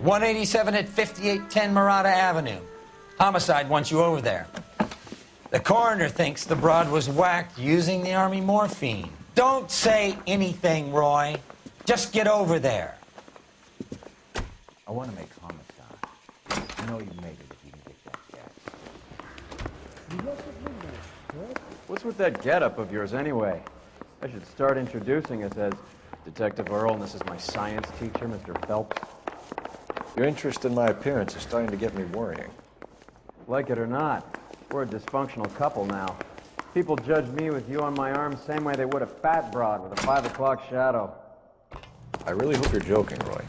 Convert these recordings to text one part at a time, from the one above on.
187 at 5810 Murata Avenue. Homicide wants you over there. The coroner thinks the broad was whacked using the Army morphine. Don't say anything, Roy. Just get over there. I want to make homicide. I know you made it if you can get that gas. What's with that getup of yours anyway? I should start introducing us as Detective Earl, and this is my science teacher, Mr. Phelps. Your interest in my appearance is starting to get me worrying. Like it or not, we're a dysfunctional couple now. People judge me with you on my arm same way they would a fat broad with a 5 o'clock shadow. I really hope you're joking, Roy.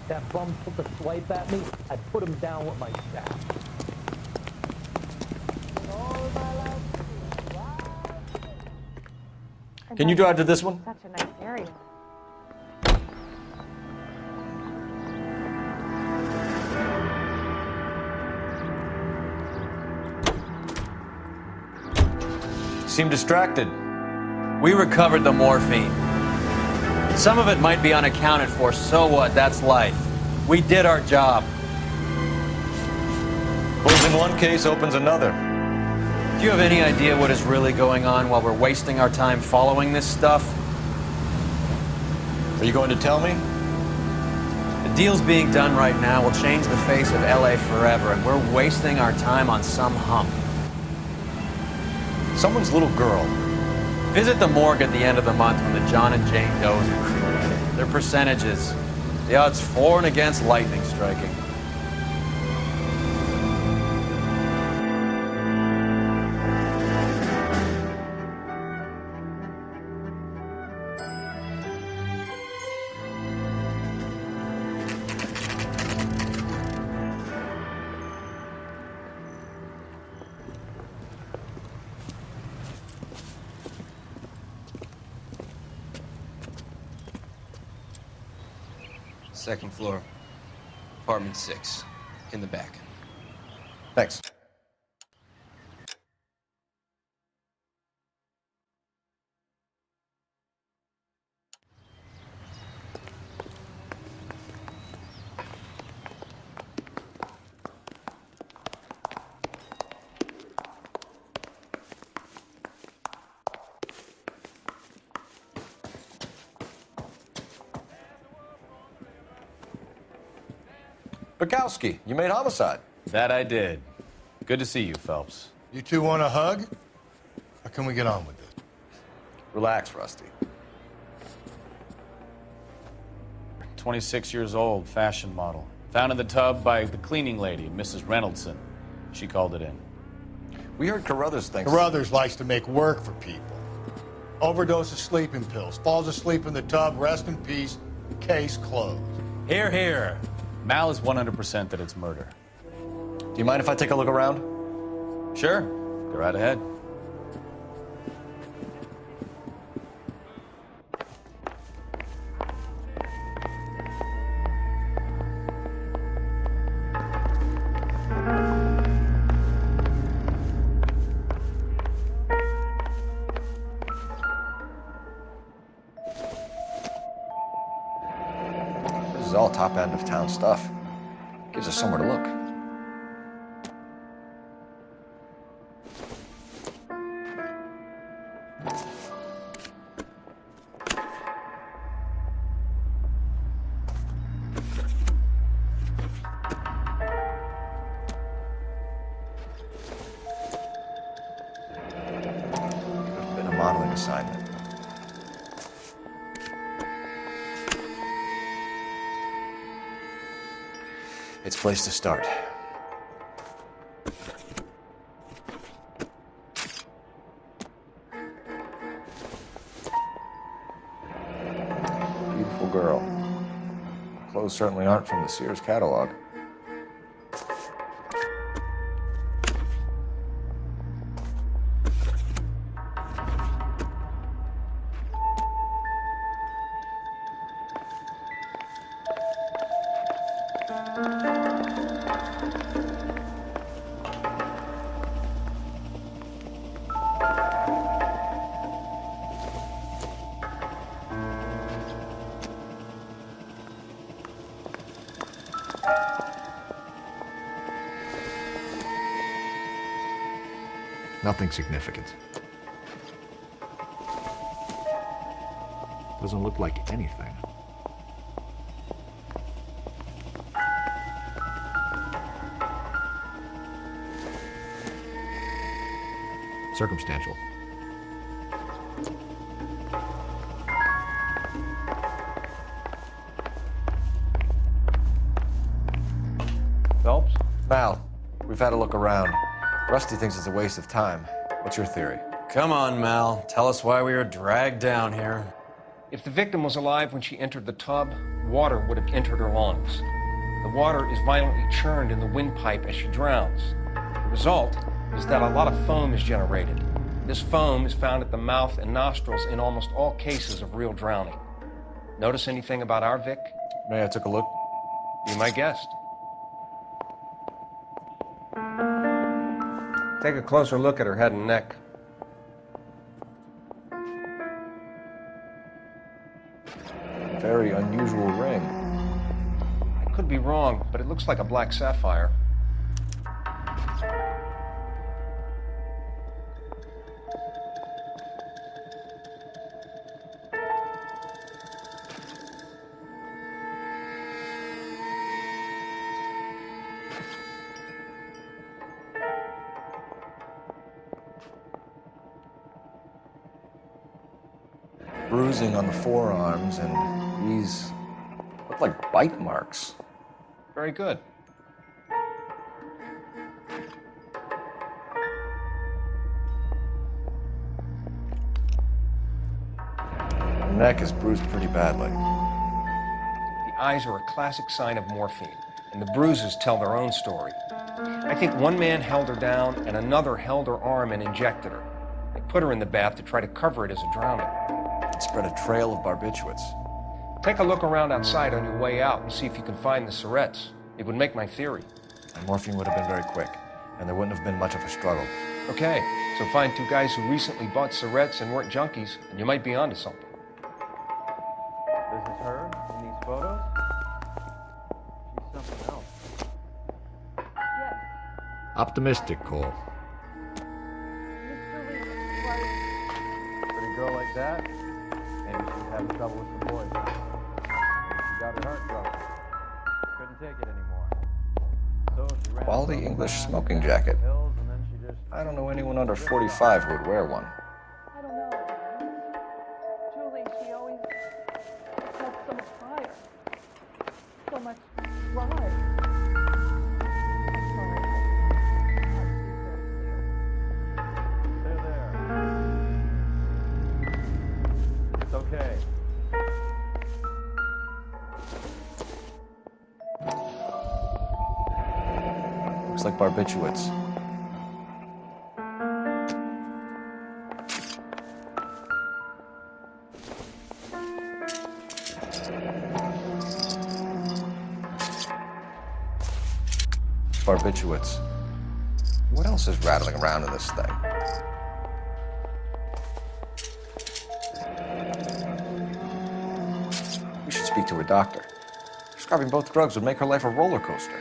That bum took a swipe at me, I'd put him down with my shaft. Can you drive to this one? Such a nice area. Seem distracted. We recovered the morphine. Some of it might be unaccounted for, so what? That's life. We did our job. Closing one case opens another. Do you have any idea what is really going on while we're wasting our time following this stuff? Are you going to tell me? The deals being done right now will change the face of LA forever, and we're wasting our time on some hump. Someone's little girl. Visit the morgue at the end of the month when the John and Jane Does are cremated. Their percentages. The odds for and against lightning striking. Second floor, apartment 6, in the back. Thanks. Bukowski, you made Homicide. That I did. Good to see you, Phelps. You two want a hug? Or can we get on with it? Relax, Rusty. 26 years old, fashion model. Found in the tub by the cleaning lady, Mrs. Reynoldson. She called it in. We heard Carruthers thinks... Carruthers likes to make work for people. Overdose of sleeping pills. Falls asleep in the tub. Rest in peace. Case closed. Here, here. Mal is 100% that it's murder. Do you mind if I take a look around? Sure. Go right ahead. This is all top end of town stuff. Gives us somewhere to look. There's been a modeling assignment. It's a place to start. Beautiful girl. Clothes certainly aren't from the Sears catalog. Nothing significant. Doesn't look like anything. Circumstantial. Phelps? Mal, we've had a look around. Rusty thinks it's a waste of time. What's your theory? Come on, Mal. Tell us why we were dragged down here. If the victim was alive when she entered the tub, water would have entered her lungs. The water is violently churned in the windpipe as she drowns. The result is that a lot of foam is generated. This foam is found at the mouth and nostrils in almost all cases of real drowning. Notice anything about our Vic? May I took a look? Be my guest. Take a closer look at her head and neck. Very unusual ring. I could be wrong, but it looks like a black sapphire. Bruising on the forearms, and these look like bite marks. Very good. Her neck is bruised pretty badly. The eyes are a classic sign of morphine, and the bruises tell their own story. I think one man held her down and another held her arm and injected her. They put her in the bath to try to cover it as a drowning. It spread a trail of barbiturates. Take a look around outside on your way out and see if you can find the syrettes. It would make my theory. And morphine would have been very quick, and there wouldn't have been much of a struggle. Okay, so find two guys who recently bought syrettes and weren't junkies, and you might be onto something. This is her in these photos? She's something else. Optimistic, Cole. Pretty girl like that, maybe she's having trouble with the boys. She got her heart broken. Couldn't take it anymore. So she ran Quality across the English back, smoking got jacket. the pills, and then she just... I don't know anyone under 45 who would wear one. I don't know. Julie, she always felt so much fire. So much drive. I'm sorry. I can't see very clear. There. It's okay. Looks like barbiturates. Barbiturates. What else is rattling around in this thing? We should speak to a doctor. Prescribing both drugs would make her life a roller coaster.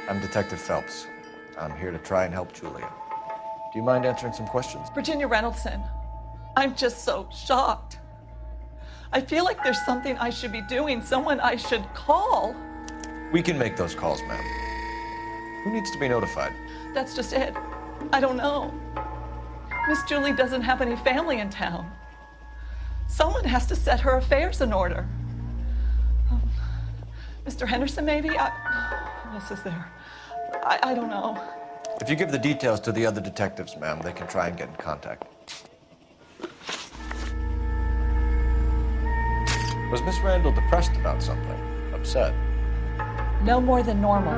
I'm Detective Phelps. I'm here to try and help Julia. Do you mind answering some questions? Virginia Reynoldson, I'm just so shocked. I feel like there's something I should be doing, someone I should call. We can make those calls, ma'am. Who needs to be notified? That's just it. I don't know. Miss Julie doesn't have any family in town. Someone has to set her affairs in order. Mr. Henderson, maybe? What else is there? I don't know. If you give the details to the other detectives, ma'am, they can try and get in contact. Was Miss Randall depressed about something? Upset? No more than normal.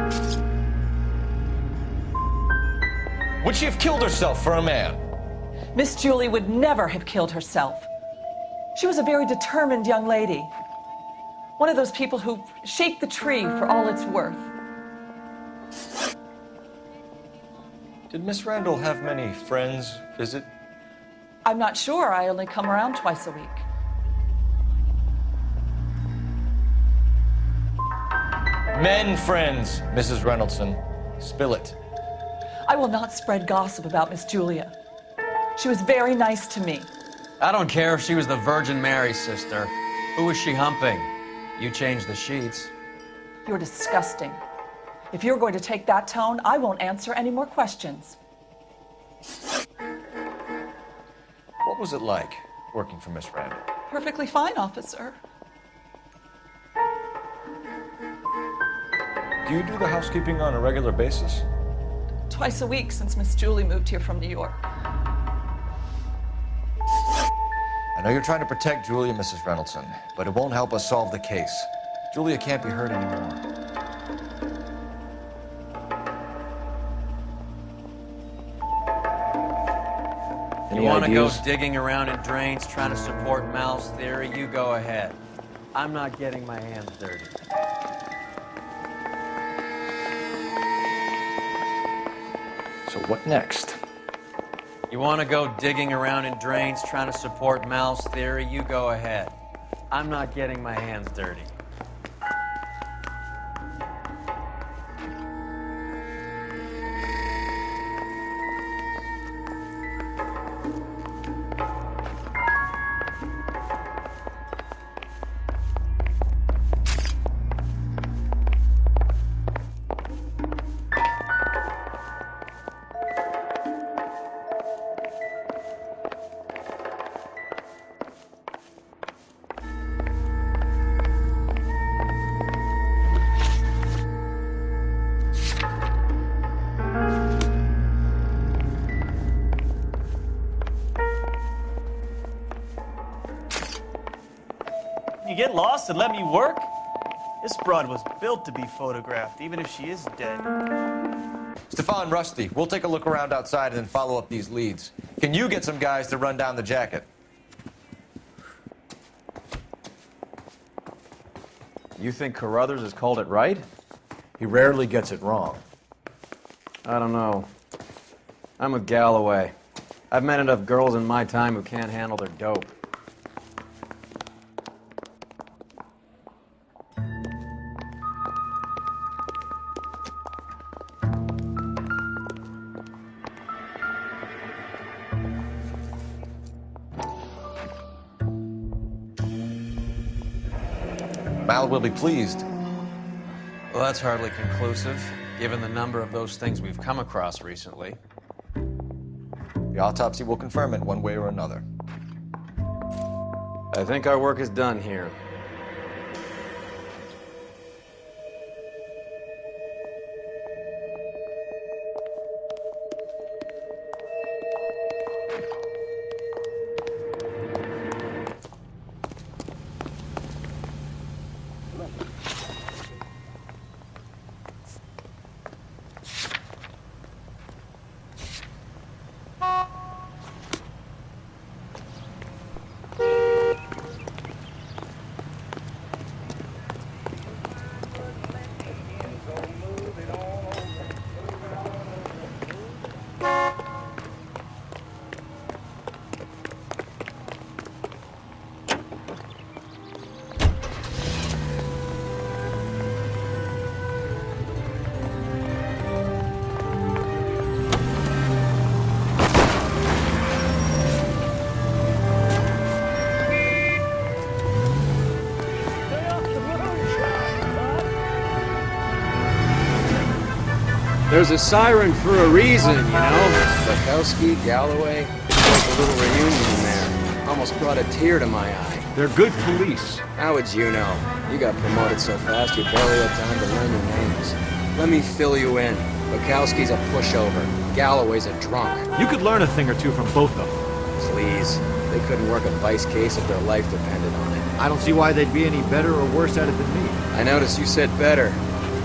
Would she have killed herself for a man? Miss Julie would never have killed herself. She was a very determined young lady. One of those people who shake the tree for all it's worth. Did Miss Randall have many friends visit? I'm not sure. I only come around twice a week. Men friends, Mrs. Reynoldson. Spill it. I will not spread gossip about Miss Julia. She was very nice to me. I don't care if she was the Virgin Mary's sister. Who was she humping? You changed the sheets. You're disgusting. If you're going to take that tone, I won't answer any more questions. What was it like working for Miss Randall? Perfectly fine, officer. Do you do the housekeeping on a regular basis? Twice a week since Miss Julie moved here from New York. I know you're trying to protect Julia, Mrs. Reynoldson, but it won't help us solve the case. Julia can't be hurt anymore. You want to go digging around in drains trying to support Mal's theory? You go ahead. I'm not getting my hands dirty. So what next? You want to go digging around in drains trying to support Mal's theory? You go ahead. I'm not getting my hands dirty. You get lost and let me work? This broad was built to be photographed, even if she is dead. Stefan, Rusty, we'll take a look around outside and then follow up these leads. Can you get some guys to run down the jacket? You think Carruthers has called it right? He rarely gets it wrong. I don't know. I'm with Galloway. I've met enough girls in my time who can't handle their dope. Mal will be pleased. Well, that's hardly conclusive, given the number of those things we've come across recently. The autopsy will confirm it one way or another. I think our work is done here. There's a siren for a reason, you know? Bukowski, Galloway, it's like a little reunion there. Almost brought a tear to my eye. They're good police. How would you know? You got promoted so fast you barely had time to learn your names. Let me fill you in. Bukowski's a pushover. Galloway's a drunk. You could learn a thing or two from both of them. Please. They couldn't work a vice case if their life depended on it. I don't see why they'd be any better or worse at it than me. I noticed you said better.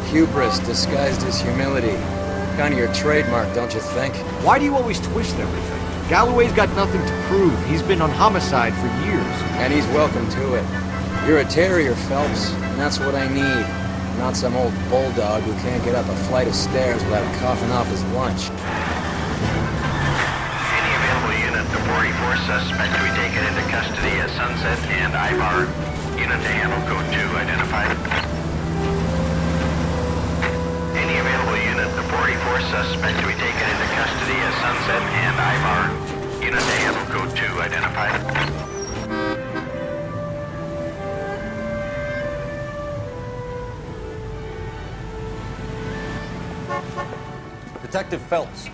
Hubris disguised as humility. Kind of your trademark, don't you think? Why do you always twist everything? Galloway's got nothing to prove. He's been on Homicide for years. And he's welcome to it. You're a terrier, Phelps, and that's what I need. Not some old bulldog who can't get up a flight of stairs without coughing off his lunch. Any available unit, the 44 suspect to be taken into custody at Sunset and Ivar. Unit to handle code 2 identified. Any available unit, the 44 suspect to be taken into custody at Sunset and Ivar. Unit to handle code 2 identified. Detective Phelps.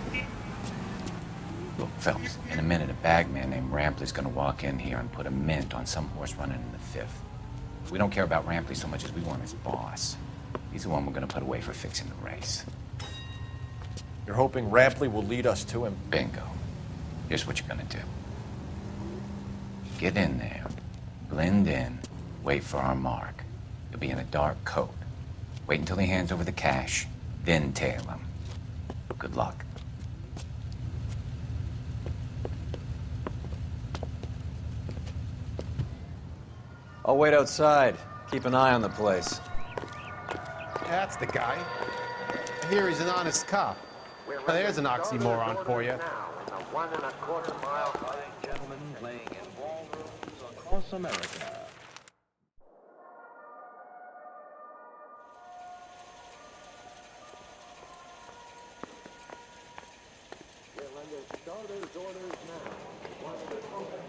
Look, Phelps, in a minute, a bagman named Rampley's gonna walk in here and put a mint on some horse running in the 5th. We don't care about Rampley so much as we want his boss. He's the one we're gonna put away for fixing the race. You're hoping Rampley will lead us to him? Bingo. Here's what you're gonna do. Get in there, blend in, wait for our mark. You'll be in a dark coat. Wait until he hands over the cash, then tail him. Good luck. I'll wait outside. Keep an eye on the place. That's the guy. I hear he's an honest cop. Now, there's an oxymoron for you. 1 1/4 mile fine gentlemen playing in ballrooms across America.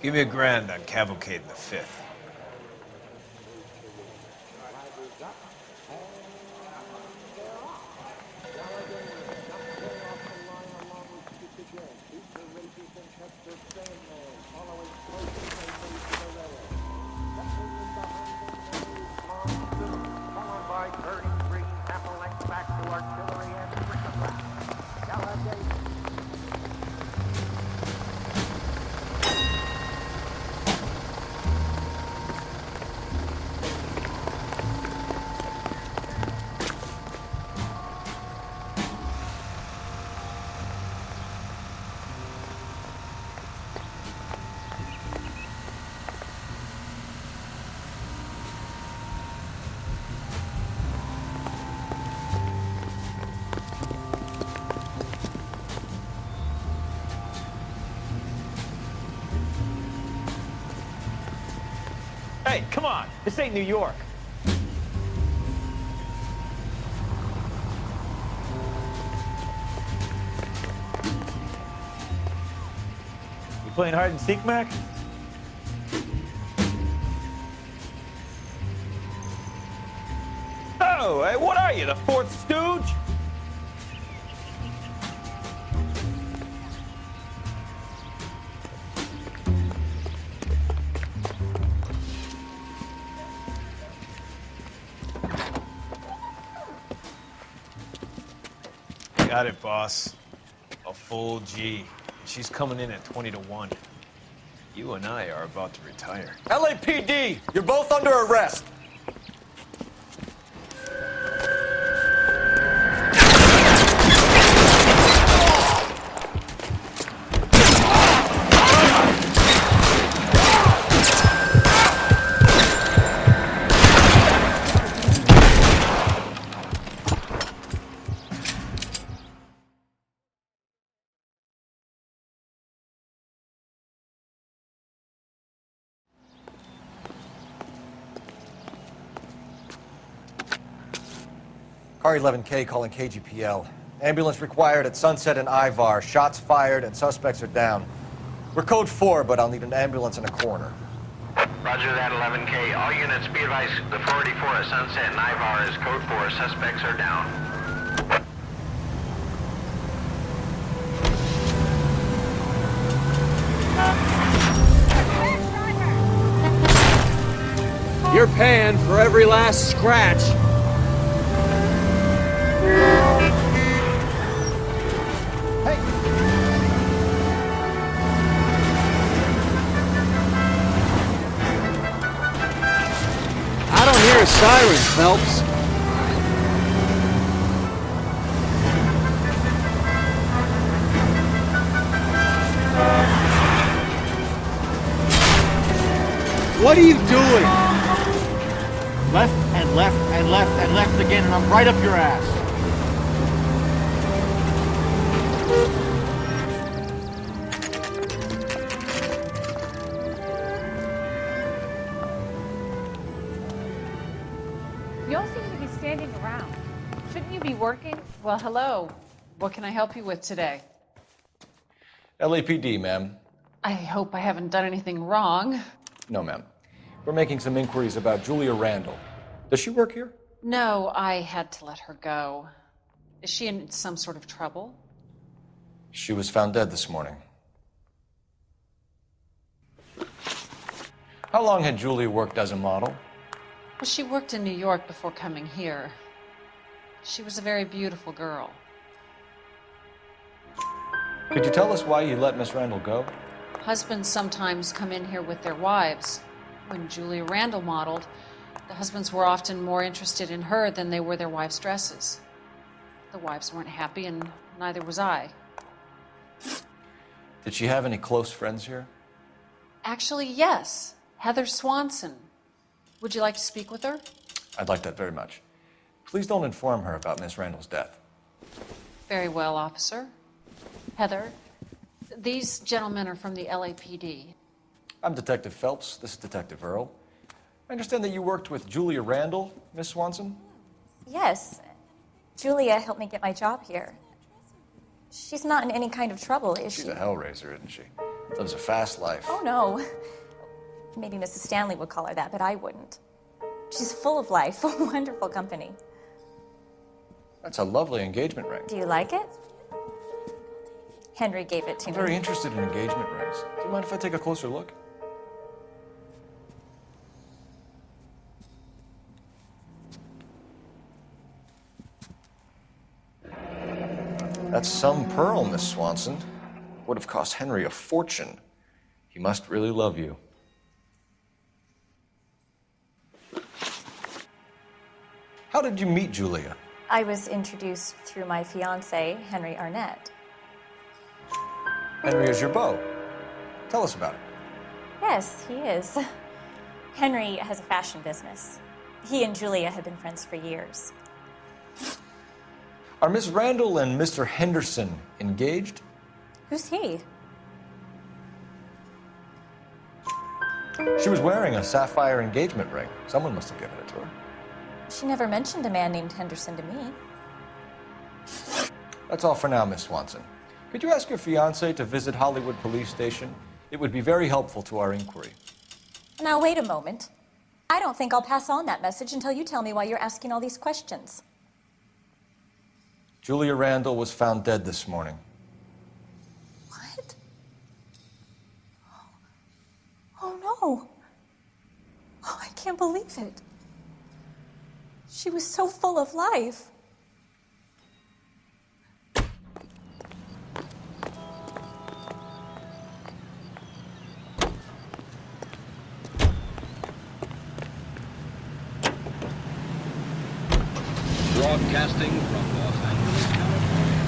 Give me $1,000 on Cavalcade in the 5th. Hey, come on! This ain't New York. You playing hide and seek, Mac? Oh, hey, what are you, the fourth stooge? Got it, boss. A full G. She's coming in at 20 to 1. You and I are about to retire. LAPD! You're both under arrest! Car 11K calling KGPL. Ambulance required at Sunset and Ivar. Shots fired and suspects are down. We're code 4, but I'll need an ambulance in a corner. Roger that, 11K. All units be advised, the 44 at Sunset and Ivar is code 4. Suspects are down. You're paying for every last scratch. I don't hear a siren, Phelps. What are you doing? Left and left and left and left again, and I'm right up your ass. You all seem to be standing around. Shouldn't you be working? Well, hello. What can I help you with today? LAPD, ma'am. I hope I haven't done anything wrong. No, ma'am. We're making some inquiries about Julia Randall. Does she work here? No, I had to let her go. Is she in some sort of trouble? She was found dead this morning. How long had Julia worked as a model? Well, she worked in New York before coming here. She was a very beautiful girl. Could you tell us why you let Miss Randall go? Husbands sometimes come in here with their wives. When Julia Randall modeled, the husbands were often more interested in her than they were their wives' dresses. The wives weren't happy, and neither was I. Did she have any close friends here? Actually, yes. Heather Swanson. Would you like to speak with her? I'd like that very much. Please don't inform her about Miss Randall's death. Very well, officer. Heather, these gentlemen are from the LAPD. I'm Detective Phelps. This is Detective Earl. I understand that you worked with Julia Randall, Miss Swanson? Yes. Julia helped me get my job here. She's not in any kind of trouble, is she? She's a hellraiser, isn't she? Lives a fast life. Oh, no. Maybe Mrs. Stanley would call her that, but I wouldn't. She's full of life, a wonderful company. That's a lovely engagement ring. Do you like it? Henry gave it to I'm me. very interested in engagement rings. Do you mind if I take a closer look? That's some pearl, Miss Swanson. Would have cost Henry a fortune. He must really love you. How did you meet Julia? I was introduced through my fiancé, Henry Arnett. Henry is your beau. Tell us about it. Yes, he is. Henry has a fashion business. He and Julia have been friends for years. Are Miss Randall and Mr. Henderson engaged? Who's he? She was wearing a sapphire engagement ring. Someone must have given it to her. She never mentioned a man named Henderson to me. That's all for now, Miss Swanson. Could you ask your fiancé to visit Hollywood Police Station? It would be very helpful to our inquiry. Now, wait a moment. I don't think I'll pass on that message until you tell me why you're asking all these questions. Julia Randall was found dead this morning. What? Oh, no. Oh, I can't believe it. She was so full of life. Broadcasting from Los Angeles, California,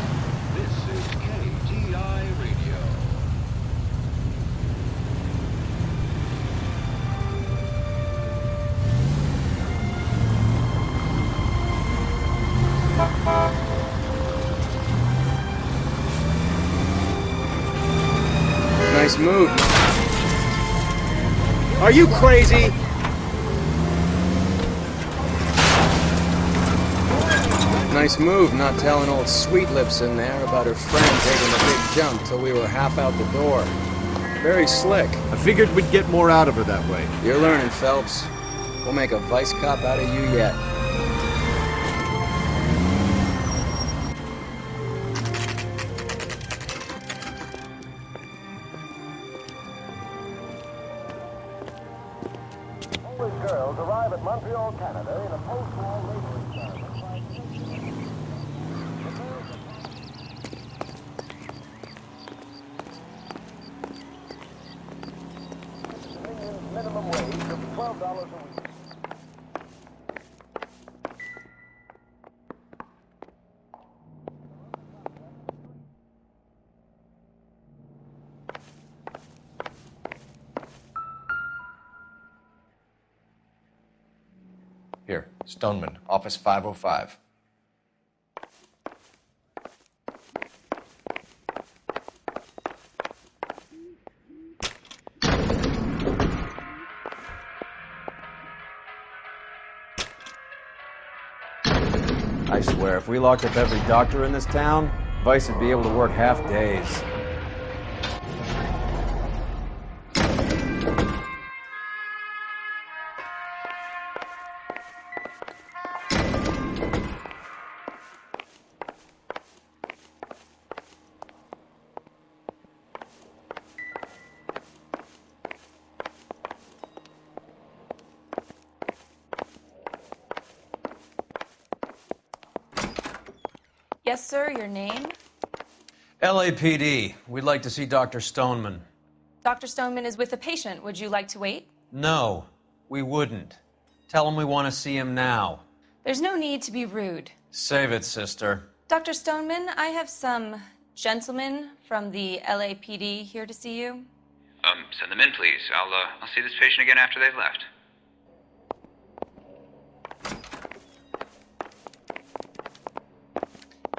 this is KTI Radio. Nice move. Are you crazy? Nice move not telling old Sweet Lips in there about her friend taking a big jump till we were half out the door. Very slick. I figured we'd get more out of her that way. You're learning, Phelps. We'll make a vice cop out of you yet. English girls arrive at Montreal, Canada in a post-war laboring camp. Minimum wage of $12 a week. Here, Stoneman, office 505. I swear, if we locked up every doctor in this town, Vice would be able to work half days. Yes, sir, your name? LAPD. We'd like to see Dr. Stoneman. Dr. Stoneman is with a patient. Would you like to wait? No, we wouldn't. Tell him we want to see him now. There's no need to be rude. Save it, sister. Dr. Stoneman, I have some gentlemen from the LAPD here to see you. Send them in, please. I'll see this patient again after they've left.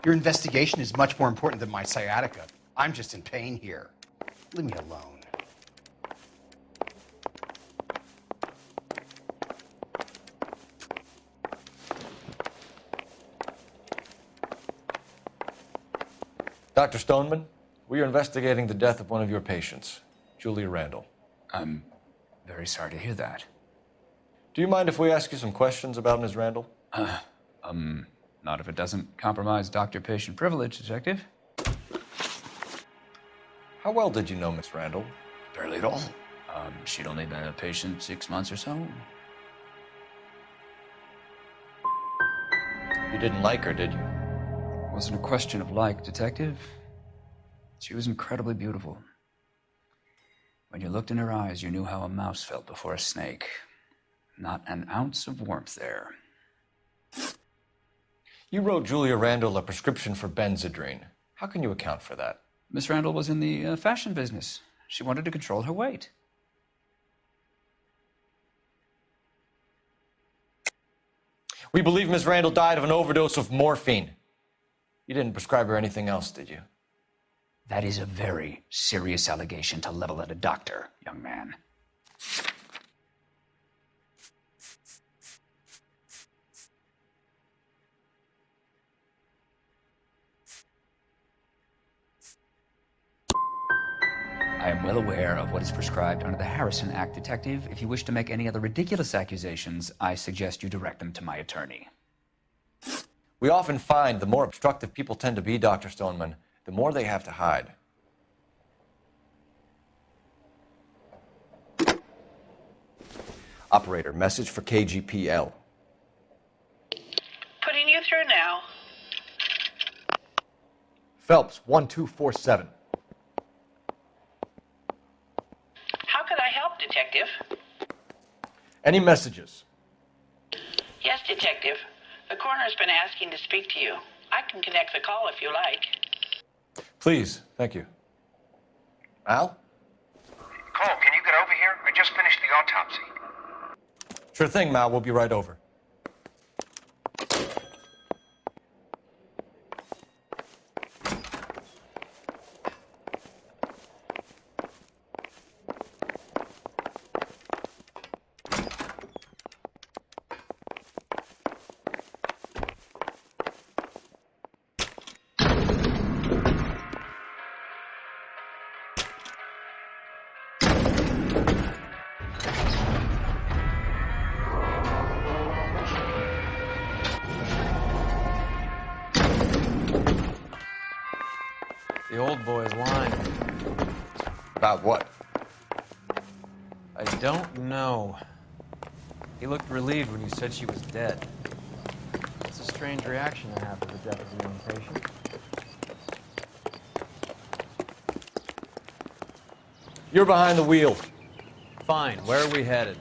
Your investigation is much more important than my sciatica. I'm just in pain here. Leave me alone. Dr. Stoneman, we are investigating the death of one of your patients, Julia Randall. I'm very sorry to hear that. Do you mind if we ask you some questions about Ms. Randall? Not if it doesn't compromise doctor-patient privilege, Detective. How well did you know Miss Randall? Barely at all. She'd only been a patient 6 months or so. You didn't like her, did you? It wasn't a question of like, Detective. She was incredibly beautiful. When you looked in her eyes, you knew how a mouse felt before a snake. Not an ounce of warmth there. You wrote Julia Randall a prescription for Benzedrine. How can you account for that? Miss Randall was in the fashion business. She wanted to control her weight. We believe Ms. Randall died of an overdose of morphine. You didn't prescribe her anything else, did you? That is a very serious allegation to level at a doctor, young man. I am well aware of what is prescribed under the Harrison Act, Detective. If you wish to make any other ridiculous accusations, I suggest you direct them to my attorney. We often find the more obstructive people tend to be, Dr. Stoneman, the more they have to hide. Operator, message for KGPL. Putting you through now. Phelps, 1247. How could I help, Detective? Any messages? Yes, Detective. The coroner's been asking to speak to you. I can connect the call if you like. Please, thank you. Al? Cole, can you get over here? I just finished the autopsy. Sure thing, Mal. We'll be right over. The old boy's lying. About what? I don't know. He looked relieved when you said she was dead. It's a strange reaction to have to the death of your own patient. You're behind the wheel. Fine, where are we headed?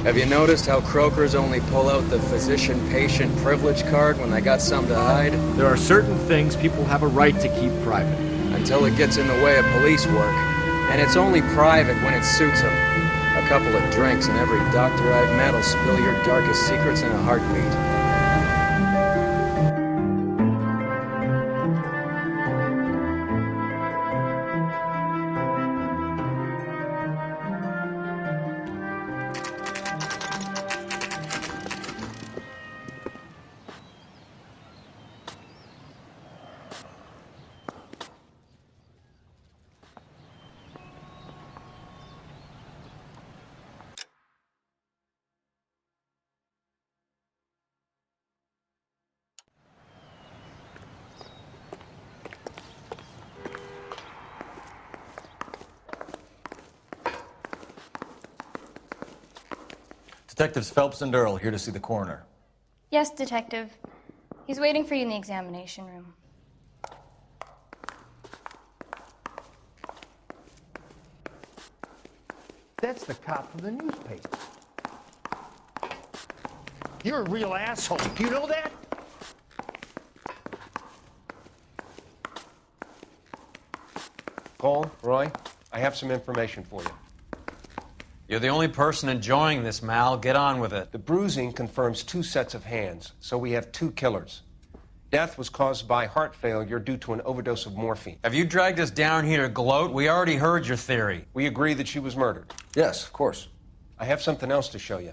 Have you noticed how croakers only pull out the physician-patient privilege card when they got something to hide? There are certain things people have a right to keep private. Until it gets in the way of police work. And it's only private when it suits them. A couple of drinks and every doctor I've met will spill your darkest secrets in a heartbeat. Detectives Phelps and Earl here to see the coroner. Yes, Detective. He's waiting for you in the examination room. That's the cop from the newspaper. You're a real asshole. Do you know that? Cole, Roy, I have some information for you. You're the only person enjoying this, Mal. Get on with it. The bruising confirms 2 sets of hands, so we have 2 killers. Death was caused by heart failure due to an overdose of morphine. Have you dragged us down here to gloat? We already heard your theory. We agree that she was murdered. Yes, of course. I have something else to show you.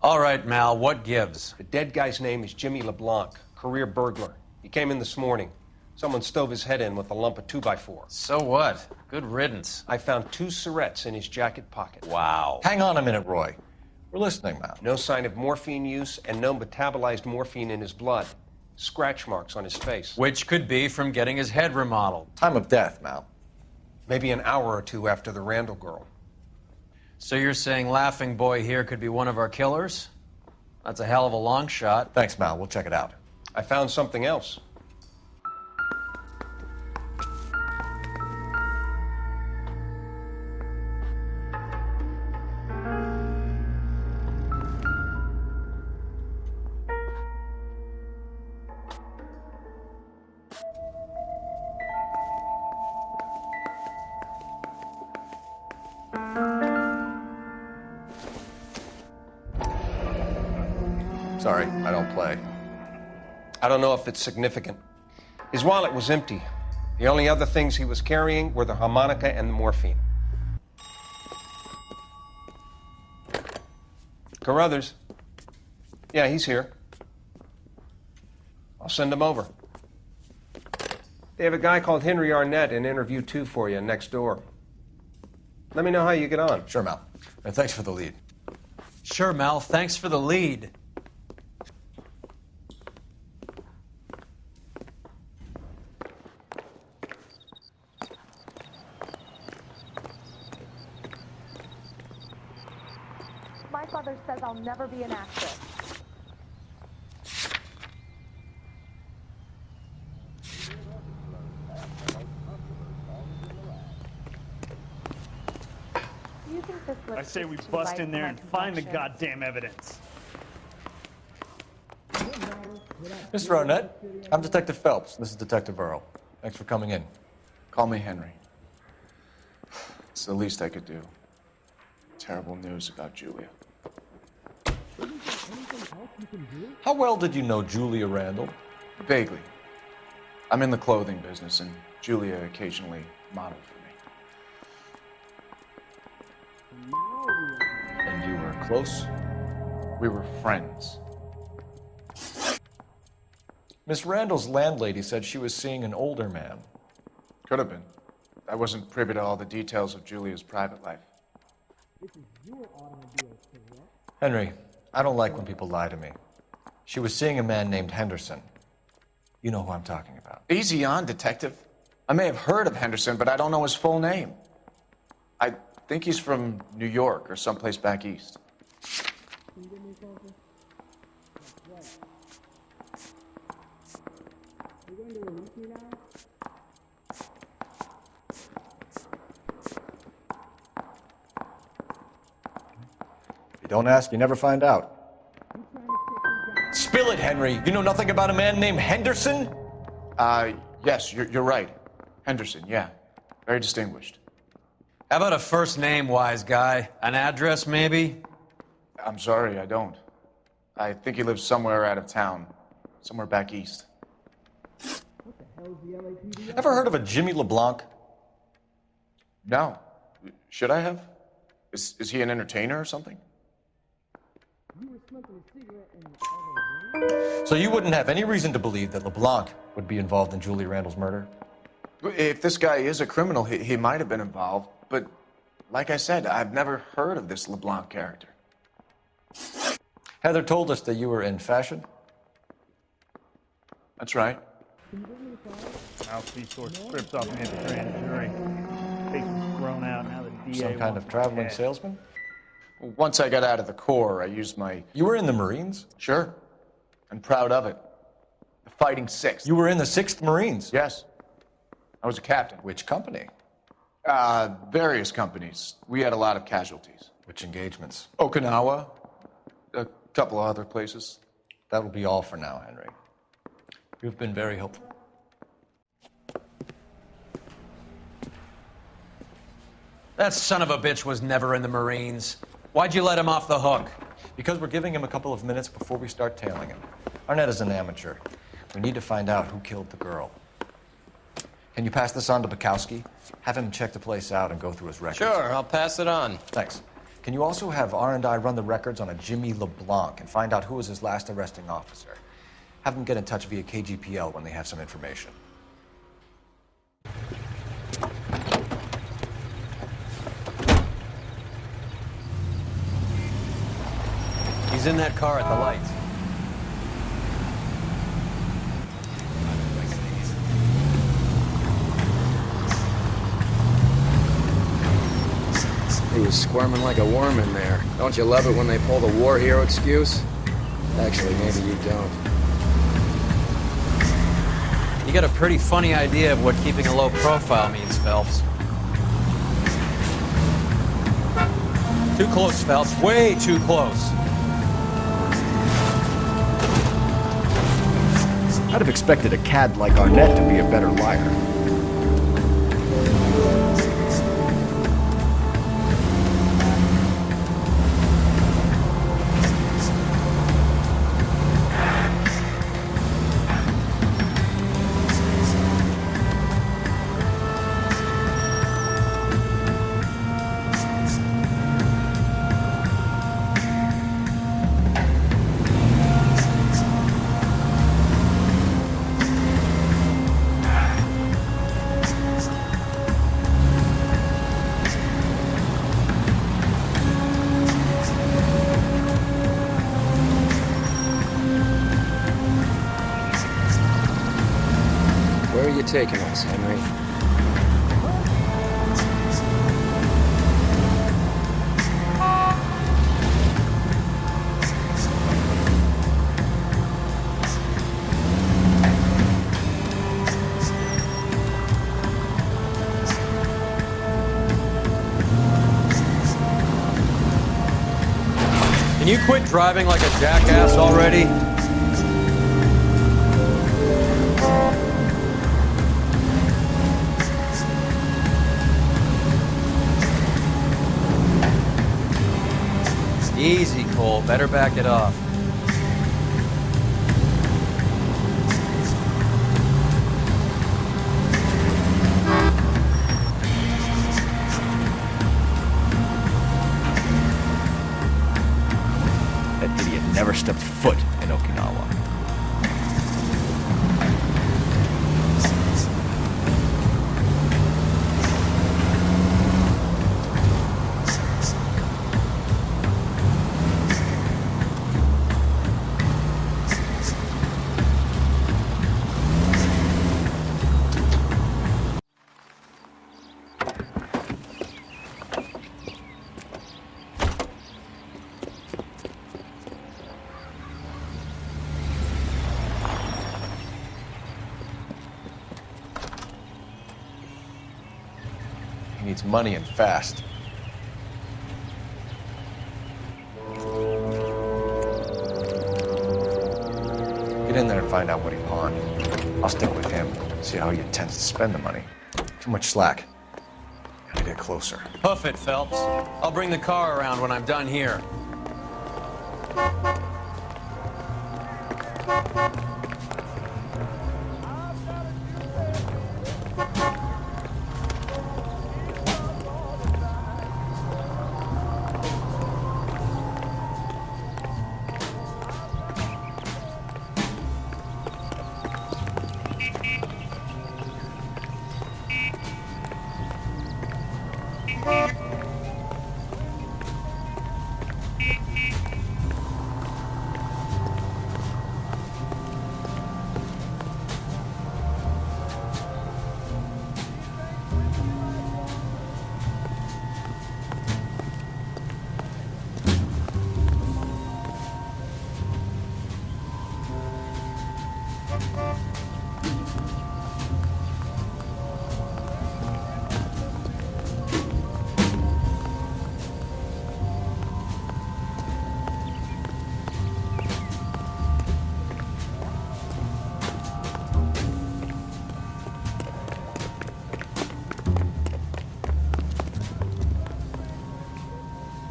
All right, Mal, what gives? The dead guy's name is Jimmy LeBlanc, career burglar. He came in this morning. Someone stove his head in with a lump of 2x4. So what? Good riddance. I found 2 syrettes in his jacket pocket. Wow. Hang on a minute, Roy. We're listening now. No sign of morphine use and no metabolized morphine in his blood. Scratch marks on his face. Which could be from getting his head remodeled. Time of death, Mal. Maybe an hour or 2 after the Randall girl. So you're saying Laughing Boy here could be one of our killers? That's a hell of a long shot. Thanks, Mal. We'll check it out. I found something else. Sorry, I don't play. I don't know if it's significant. His wallet was empty. The only other things he was carrying were the harmonica and the morphine. Carruthers. Yeah, he's here. I'll send him over. They have a guy called Henry Arnett in interview 2 for you next door. Let me know how you get on. Sure, Mal. And thanks for the lead. Sure, Mal. Thanks for the lead. My father says I'll never be an actress. Do you think this looks I say we too bust light in for there my and find the complexion? goddamn evidence. Mr. Arnett, I'm Detective Phelps. This is Detective Earl. Thanks for coming in. Call me Henry. It's the least I could do. Terrible news about Julia. How well did you know Julia Randall? Vaguely. I'm in the clothing business, and Julia occasionally modeled for me. And you were close? We were friends. Miss Randall's landlady said she was seeing an older man. Could have been. I wasn't privy to all the details of Julia's private life. Henry, I don't like when people lie to me. She was seeing a man named Henderson. You know who I'm talking about. Easy on, Detective. I may have heard of Henderson, but I don't know his full name. I think he's from New York or someplace back east. If you don't ask, you never find out. Spill it, Henry. You know nothing about a man named Henderson? Yes, you're right. Henderson, yeah. Very distinguished. How about a first name, wise guy? An address, maybe? I'm sorry, I don't. I think he lives somewhere out of town. Somewhere back east. Ever heard of a Jimmy LeBlanc? No. Should I have? Is he an entertainer or something? So you wouldn't have any reason to believe that LeBlanc would be involved in Julie Randall's murder? If this guy is a criminal, he might have been involved. But like I said, I've never heard of this LeBlanc character. Heather told us that you were in fashion. That's right. Mouthpiece sort scripts off me at the grand jury. Case was thrown out, now the DA Some kind of traveling cash. salesman? Once I got out of the Corps, I used my... You were in the Marines? Sure. I'm proud of it. The Fighting Sixth. You were in the 6th Marines? Yes. I was a captain. Which company? Various companies. We had a lot of casualties. Which engagements? Okinawa. A couple of other places. That will be all for now, Henry. You've been very helpful. That son of a bitch was never in the Marines. Why'd you let him off the hook? Because we're giving him a couple of minutes before we start tailing him. Arnett is an amateur. We need to find out who killed the girl. Can you pass this on to Bukowski? Have him check the place out and go through his records. Sure, I'll pass it on. Thanks. Can you also have R&I run the records on a Jimmy LeBlanc and find out who was his last arresting officer? Have them get in touch via KGPL when they have some information. He's in that car at the lights. He was squirming like a worm in there. Don't you love it when they pull the war hero excuse? Actually, maybe you don't. You got a pretty funny idea of what keeping a low profile means, Phelps. Too close, Phelps. Way too close. I'd have expected a cad like Arnett to be a better liar. Where are you taking us, Henry? Can you quit driving like a jackass already? Easy, Cole. Better back it off. That idiot never stepped foot in Okinawa. He needs money and fast. Get in there and find out what he pawned. I'll stick with him, see how he intends to spend the money. Too much slack. Gotta get closer. Hoof it, Phelps. I'll bring the car around when I'm done here.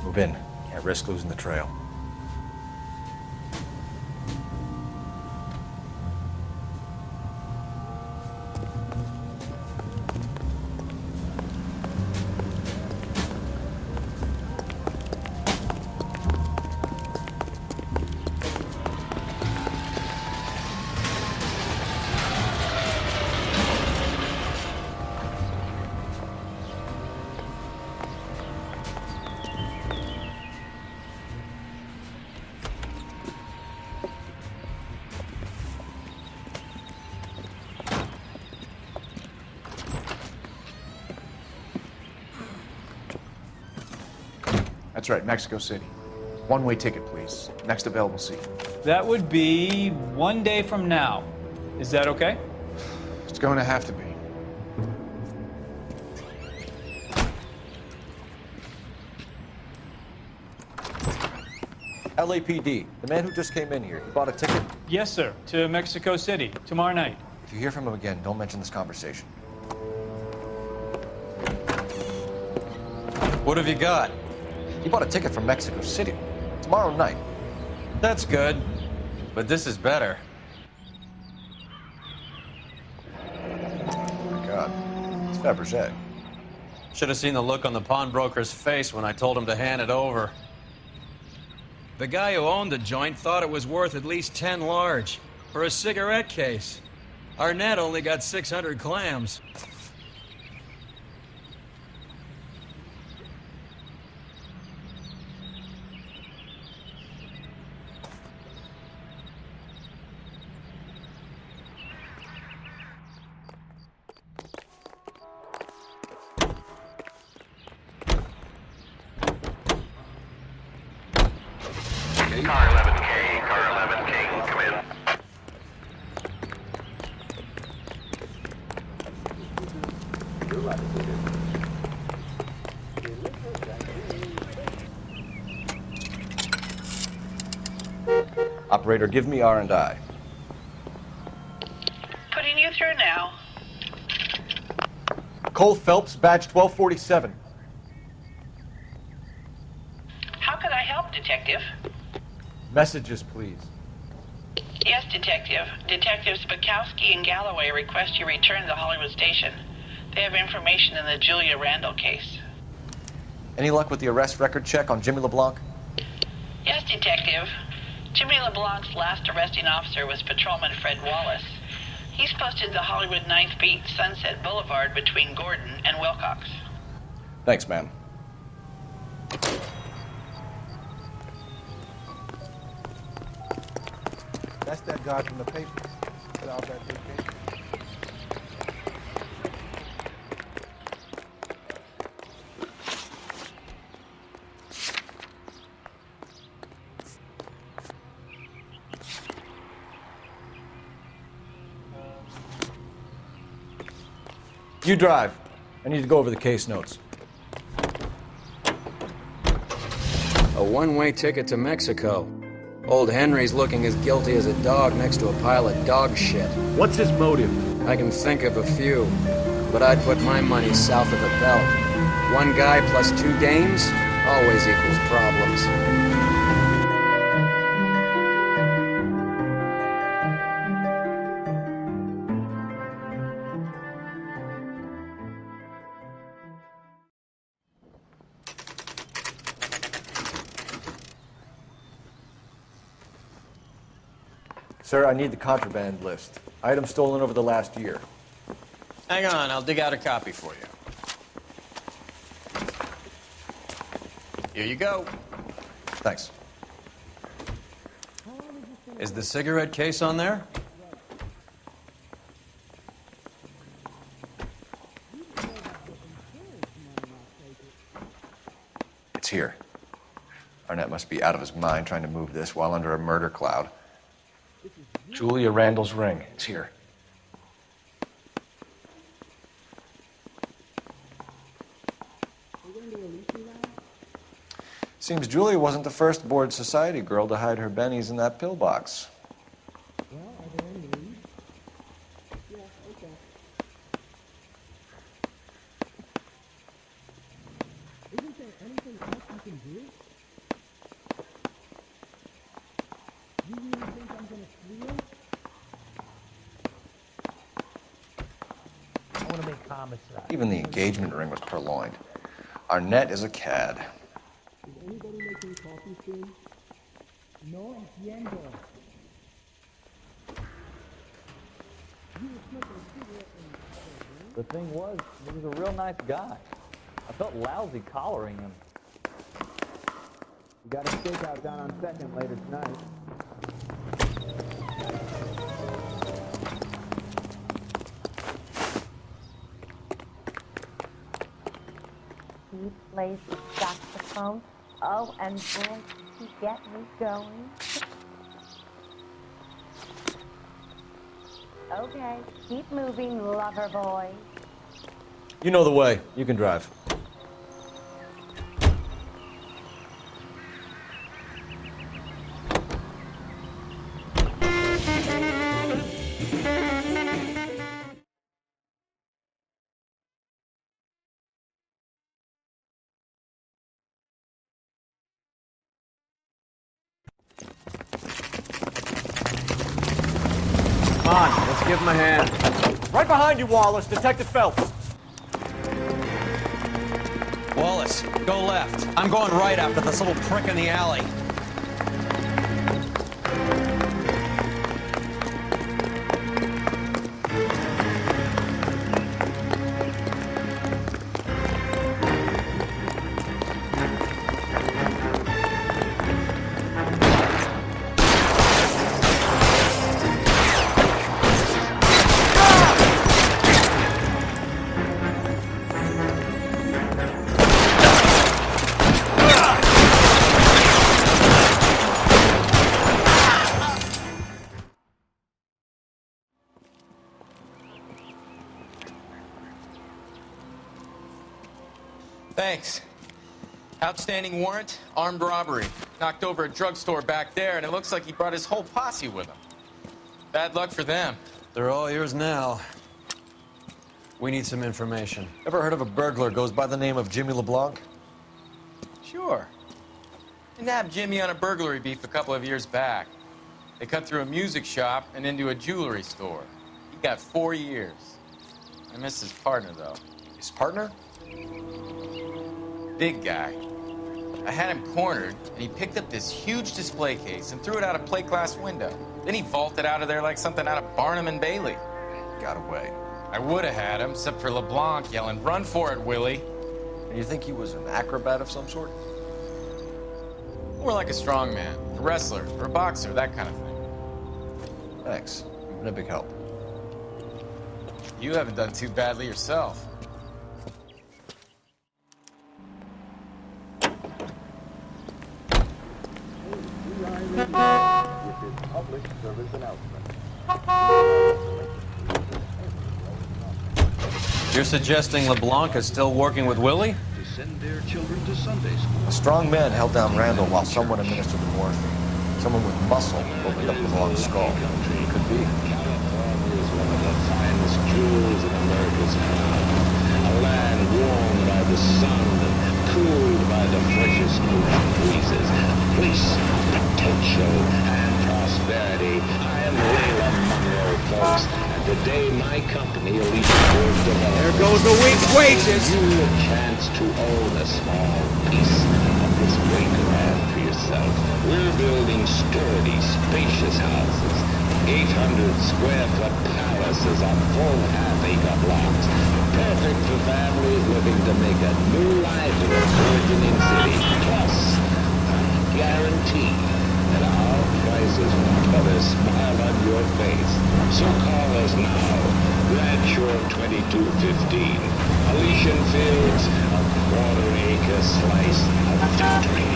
Move in. Can't risk losing the trail. That's right, Mexico City. One-way ticket, please. Next available seat. That would be 1 day from now. Is that okay? It's going to have to be. LAPD, the man who just came in here, he bought a ticket? Yes, sir. To Mexico City, tomorrow night. If you hear from him again, don't mention this conversation. What have you got? He bought a ticket from Mexico City. Tomorrow night. That's good. But this is better. Oh my God. It's Fabergé. Should have seen the look on the pawnbroker's face when I told him to hand it over. The guy who owned the joint thought it was worth at least 10 large for a cigarette case. Arnett only got 600 clams. Car 11K, car 11K, come in. Operator, give me R&I. Putting you through now. Cole Phelps, badge 1247. How could I help, Detective? Messages, please. Yes, Detective. Detectives Bukowski and Galloway request you return to Hollywood Station. They have information in the Julia Randall case. Any luck with the arrest record check on Jimmy LeBlanc? Yes, Detective. Jimmy LeBlanc's last arresting officer was Patrolman Fred Wallace. He's posted the Hollywood 9th Beat Sunset Boulevard between Gordon and Wilcox. Thanks, ma'am. That's that guy from the paper. Put out that big paper. You drive. I need to go over the case notes. A one-way ticket to Mexico. Old Henry's looking as guilty as a dog next to a pile of dog shit. What's his motive? I can think of a few, but I'd put my money south of the belt. One guy plus two dames always equals problems. Sir, I need the contraband list. Items stolen over the last year. Hang on, I'll dig out a copy for you. Here you go. Thanks. Is the cigarette case on there? It's here. Arnett must be out of his mind trying to move this while under a murder cloud. Julia Randall's ring. It's here. Seems Julia wasn't the first bored society girl to hide her bennies in that pillbox. Even the engagement ring was purloined. Arnett is a cad. The thing was, he was a real nice guy. I felt lousy collaring him. You got a stakeout down on 2nd later tonight. He plays the saxophone. Oh, and boy, he get me going. Okay, keep moving, lover boy. You know the way. You can drive. Come on, let's give him a hand. Right behind you, Wallace. Detective Phelps. Wallace, go left. I'm going right after this little prick in the alley. Thanks. Outstanding warrant, armed robbery. Knocked over a drugstore back there, and it looks like he brought his whole posse with him. Bad luck for them. They're all yours now. We need some information. Ever heard of a burglar goes by the name of Jimmy LeBlanc? Sure. I nabbed Jimmy on a burglary beef a couple of years back. They cut through a music shop and into a jewelry store. He got 4 years. I missed his partner, though. His partner? Big guy. I had him cornered, and he picked up this huge display case and threw it out a plate glass window. Then he vaulted out of there like something out of Barnum and Bailey. Got away. I would have had him, except for LeBlanc yelling, "Run for it, Willie!" And you think he was an acrobat of some sort? More like a strongman, a wrestler, or a boxer, that kind of thing. Thanks. You've been a big help. You haven't done too badly yourself. This is public service announcement. You're suggesting LeBlanc is still working with Willie? To send their children to Sunday school. A strong man held down Randall while someone administered the morphine. Someone with muscle opened up LeBlanc's skull. Could be. California is one of the finest jewels in America's crown. A land warmed by the sun and cooled by the freshest ocean breezes. A place of potential and prosperity. I am Layla Monroe, folks. And today my company, Alicia Ford Development. There goes the week's wages. You a chance to own a small piece of this great land for yourself. We're building sturdy, spacious houses. 800 square foot palaces on full half-acre blocks. Perfect for families looking to make a new life in a burgeoning city. Plus, I guarantee that our prices will put a smile on your face. So call us now. Bradshaw 2215. Elysian Fields, a quarter-acre slice of victory.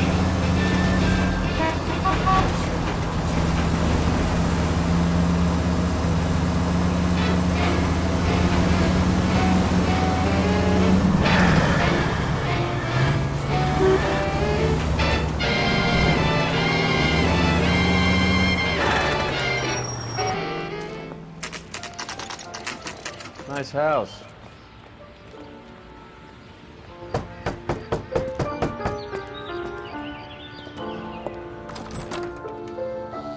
Nice house.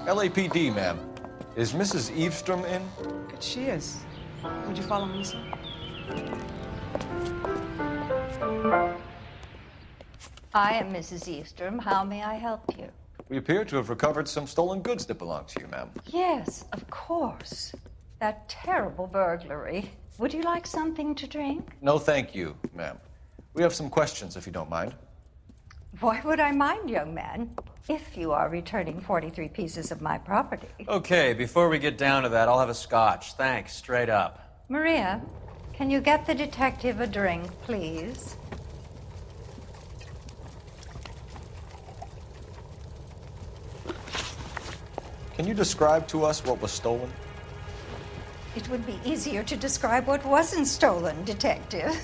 LAPD, ma'am. Is Mrs. Eavestrom in? She is. Would you follow me, sir? I am Mrs. Eavestrom. How may I help you? We appear to have recovered some stolen goods that belong to you, ma'am. Yes, of course. That terrible burglary. Would you like something to drink? No, thank you, ma'am. We have some questions, if you don't mind. Why would I mind, young man, if you are returning 43 pieces of my property? Okay, before we get down to that, I'll have a scotch. Thanks, straight up. Maria, can you get the detective a drink, please? Can you describe to us what was stolen? It would be easier to describe what wasn't stolen, Detective.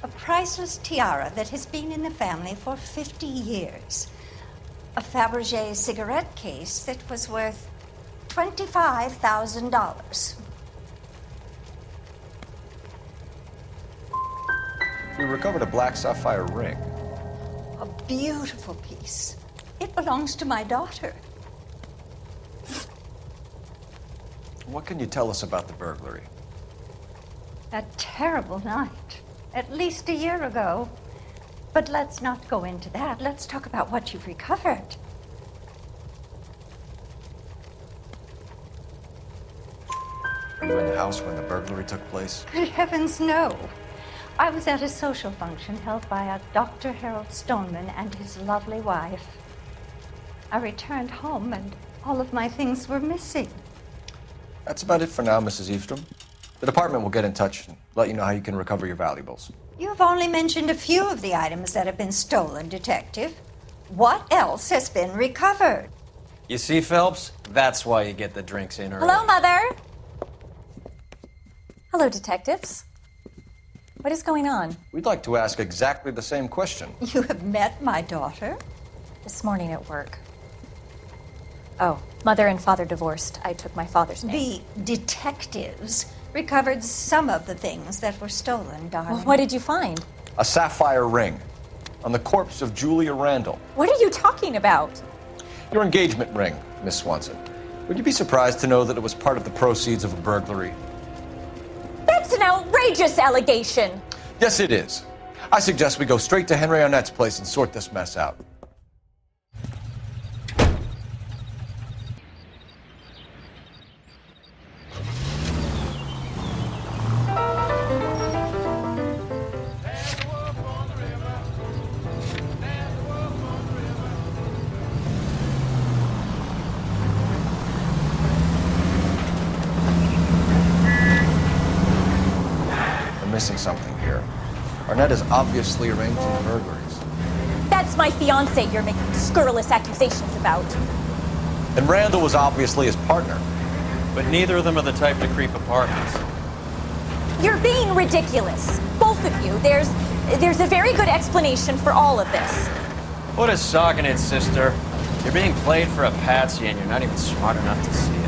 A priceless tiara that has been in the family for 50 years. A Fabergé cigarette case that was worth $25,000. We recovered a black sapphire ring. A beautiful piece. It belongs to my daughter. What can you tell us about the burglary? That terrible night. At least a year ago. But let's not go into that. Let's talk about what you've recovered. Were you in the house when the burglary took place? Good heavens, no. I was at a social function held by a Dr. Harold Stoneman and his lovely wife. I returned home and all of my things were missing. That's about it for now, Mrs. Eavestrom. The department will get in touch and let you know how you can recover your valuables. You've only mentioned a few of the items that have been stolen, Detective. What else has been recovered? You see, Phelps? That's why you get the drinks in early. Hello, Mother. Hello, detectives. What is going on? We'd like to ask exactly the same question. You have met my daughter? This morning at work. Oh, Mother and Father divorced. I took my father's name. The detectives recovered some of the things that were stolen, darling. Well, what did you find? A sapphire ring on the corpse of Julia Randall. What are you talking about? Your engagement ring, Miss Swanson. Would you be surprised to know that it was part of the proceeds of a burglary? That's an outrageous allegation. Yes, it is. I suggest we go straight to Henry Arnett's place and sort this mess out. Missing something here. Arnett is obviously arranging the burglaries. That's my fiancé you're making scurrilous accusations about. And Randall was obviously his partner. but neither of them are the type to creep apartments. You're being ridiculous. Both of you. There's a very good explanation for all of this. What is sogging it, sister? You're being played for a patsy and you're not even smart enough to see it.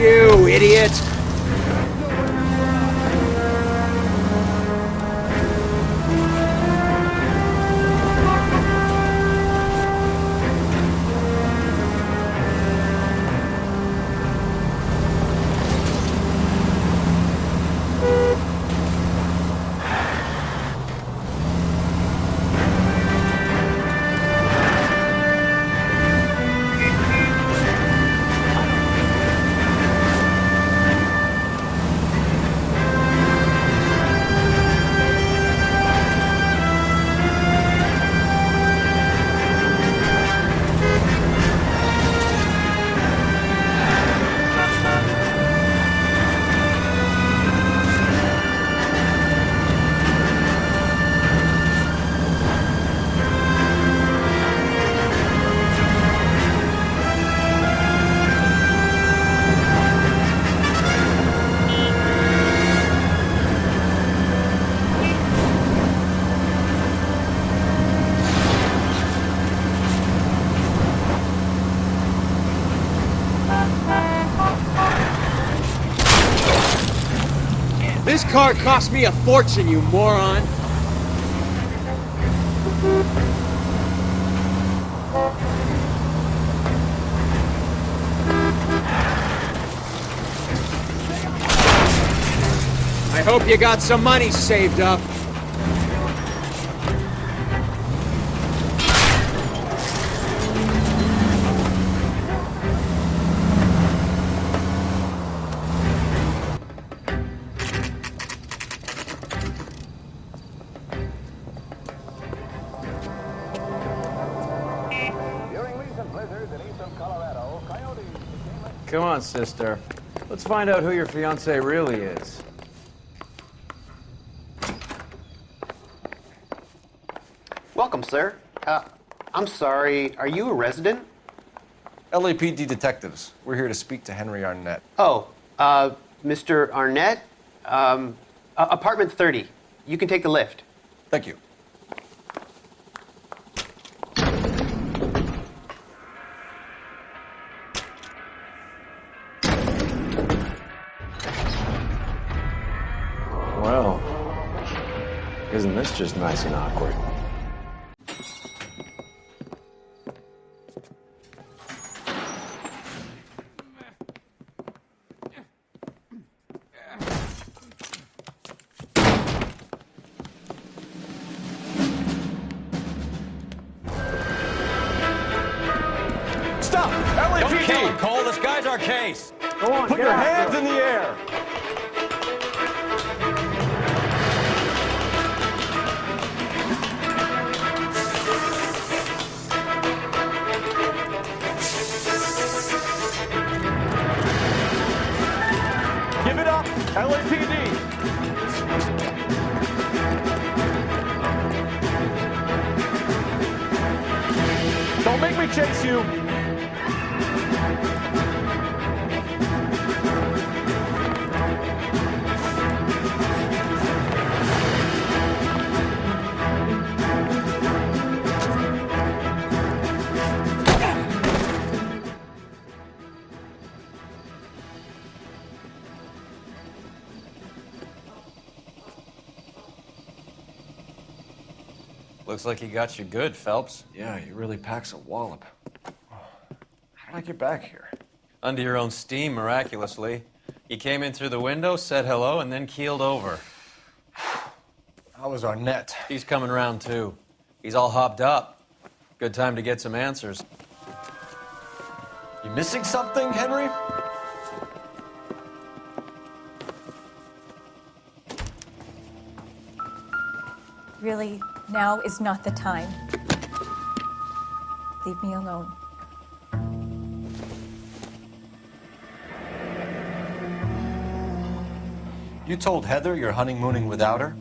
You idiot! This car cost me a fortune, you moron! I hope you got some money saved up. Come on, sister. Let's find out who your fiancé really is. Welcome, sir. I'm sorry, are you a resident? LAPD detectives. We're here to speak to Henry Arnett. Oh, Mr. Arnett? Apartment 30. You can take the lift. Thank you. Well, isn't this just nice and awkward? Stop! LAPD! Don't kill him, Cole. This guy's our case. Go on, Put your hands in the air. Give it up, LAPD! Don't make me chase you! Looks like he got you good, Phelps. Yeah, he really packs a wallop. How did I get back here? Under your own steam, miraculously. You came in through the window, said hello, and then keeled over. How was Arnett? He's coming around, too. He's all hopped up. Good time to get some answers. You missing something, Henry? Really, now is not the time. Leave me alone. You told Heather you're honeymooning without her?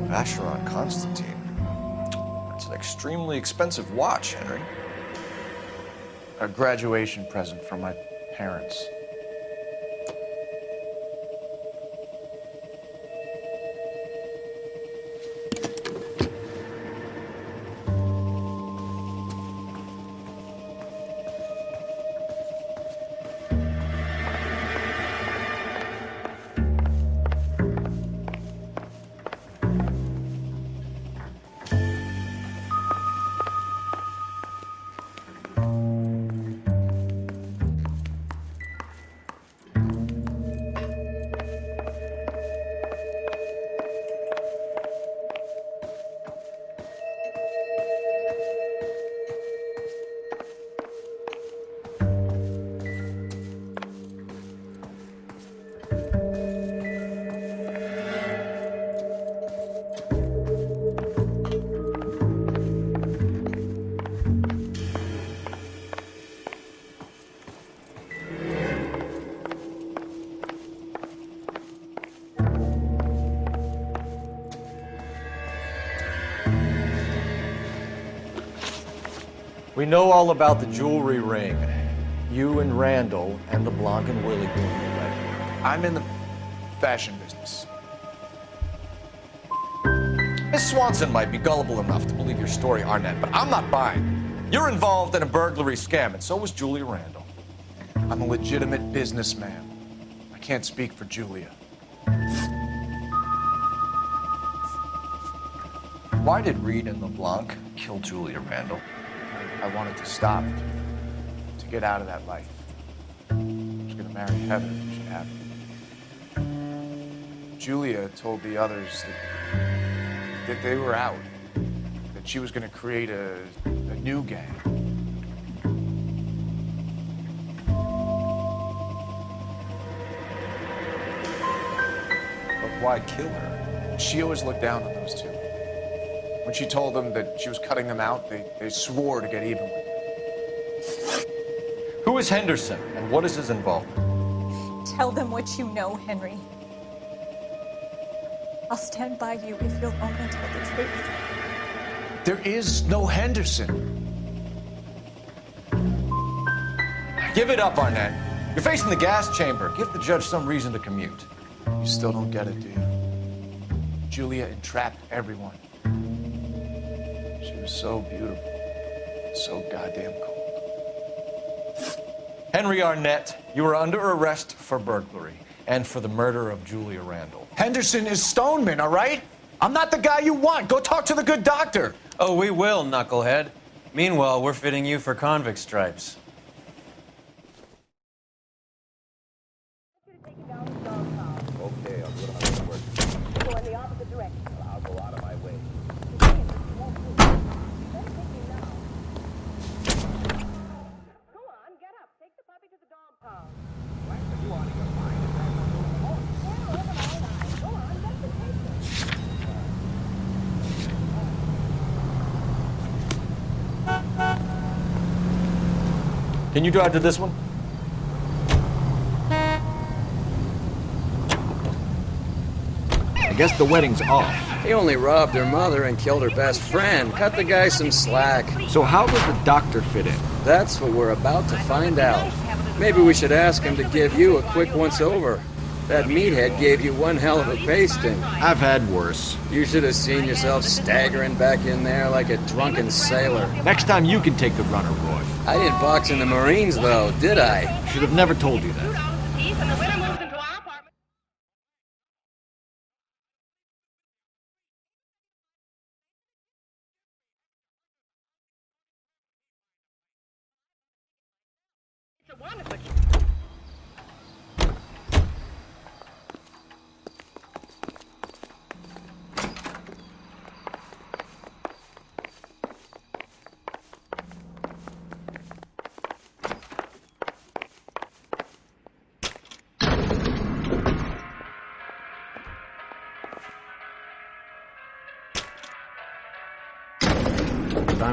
Vacheron Constantine. That's an extremely expensive watch, Henry. A graduation present from my parents. We know all about the jewelry ring. You and Randall and LeBlanc and Willie doing the legwork. I'm in the fashion business. Miss Swanson might be gullible enough to believe your story, Arnett, but I'm not buying. You're involved in a burglary scam, and so was Julia Randall. I'm a legitimate businessman. I can't speak for Julia. Why did Reed and LeBlanc kill Julia Randall? I wanted to stop, to get out of that life. I was gonna marry Heather if she'd have me. Julia told the others that they were out, that she was gonna create a new gang. But why kill her? She always looked down on those two. When she told them that she was cutting them out, they swore to get even with her. Who is Henderson, and what is his involvement? Tell them what you know, Henry. I'll stand by you if you'll only tell the truth. There is no Henderson. Give it up, Arnett. You're facing the gas chamber. Give the judge some reason to commute. You still don't get it, do you? Julia entrapped everyone. She was so beautiful, so goddamn cold. Henry Arnett, you are under arrest for burglary and for the murder of Julia Randall. Henderson is Stoneman, all right? I'm not the guy you want. Go talk to the good doctor. Oh, we will, knucklehead. Meanwhile, we're fitting you for convict stripes. Okay, I'll do it on the work. Go in the opposite direction. I'll go out of my way. Can you drive to this one? I guess the wedding's off. He only robbed her mother and killed her best friend. Cut the guy some slack. So how does the doctor fit in? That's what we're about to find out. Maybe we should ask him to give you a quick once-over. That meathead gave you one hell of a pasting. I've had worse. You should have seen yourself staggering back in there like a drunken sailor. Next time you can take the runner, Roy. I didn't box in the Marines, though, did I? Should have never told you that.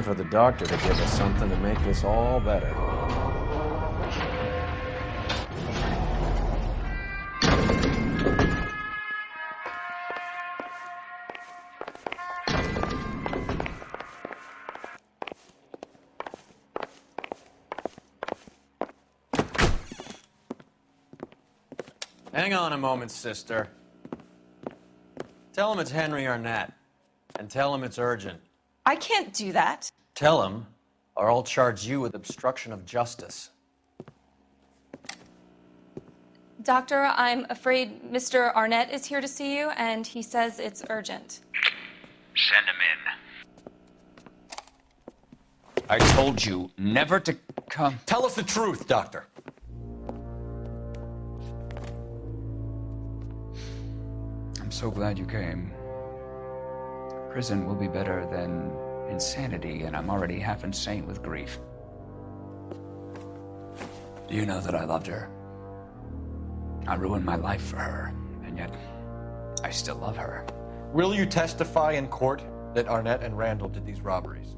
for the doctor to give us something to make this all better. Hang on a moment, sister. Tell him it's Henry Arnett, and tell him it's urgent. I can't do that. Tell him, or I'll charge you with obstruction of justice. Doctor, I'm afraid Mr. Arnett is here to see you, and he says it's urgent. Send him in. I told you never to come. Tell us the truth, Doctor. I'm so glad you came. Prison will be better than insanity, and I'm already half insane with grief. Do you know that I loved her? I ruined my life for her, and yet I still love her. Will you testify in court that Arnett and Randall did these robberies?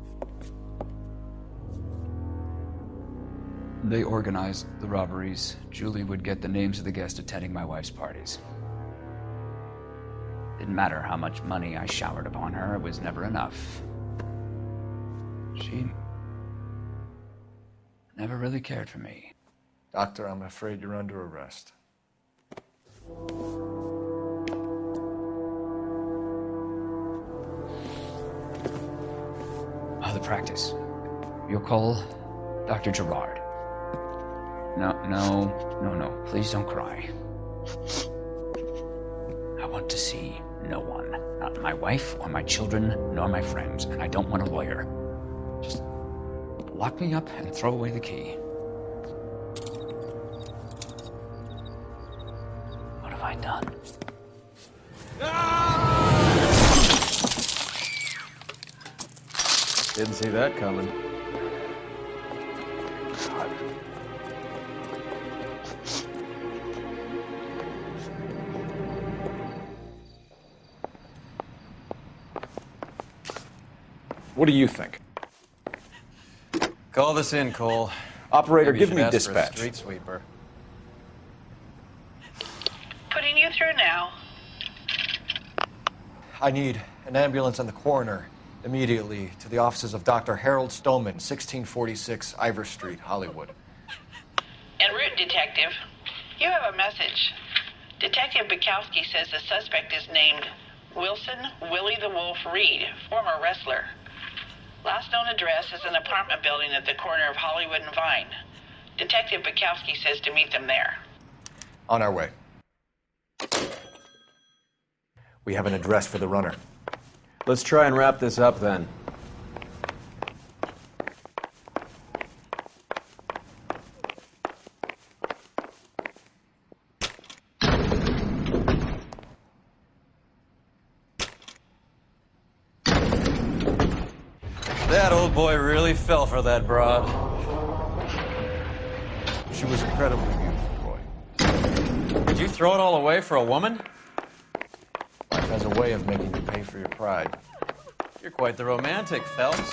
They organized the robberies. Julie would get the names of the guests attending my wife's parties. Didn't matter how much money I showered upon her, it was never enough. She never really cared for me. Doctor, I'm afraid you're under arrest. The practice. You'll call Dr. Gerard. No. Please don't cry. I want to see no one. Not my wife or my children, nor my friends. And I don't want a lawyer. Just lock me up and throw away the key. What have I done? Didn't see that coming. God. What do you think? Call this in, Cole. Operator, Maybe you give should me ask dispatch. For a street sweeper. Putting you through now. I need an ambulance and the coroner immediately to the offices of Dr. Harold Stoneman, 1646 Ivor Street, Hollywood. En route, Detective. You have a message. Detective Bukowski says the suspect is named Wilson Willie the Wolf Reed, former wrestler. Last known address is an apartment building at the corner of Hollywood and Vine. Detective Bukowski says to meet them there. On our way. We have an address for the runner. Let's try and wrap this up then. That old boy really fell for that broad. She was incredibly beautiful, Roy. Did you throw it all away for a woman? Life has a way of making you pay for your pride. You're quite the romantic, Phelps.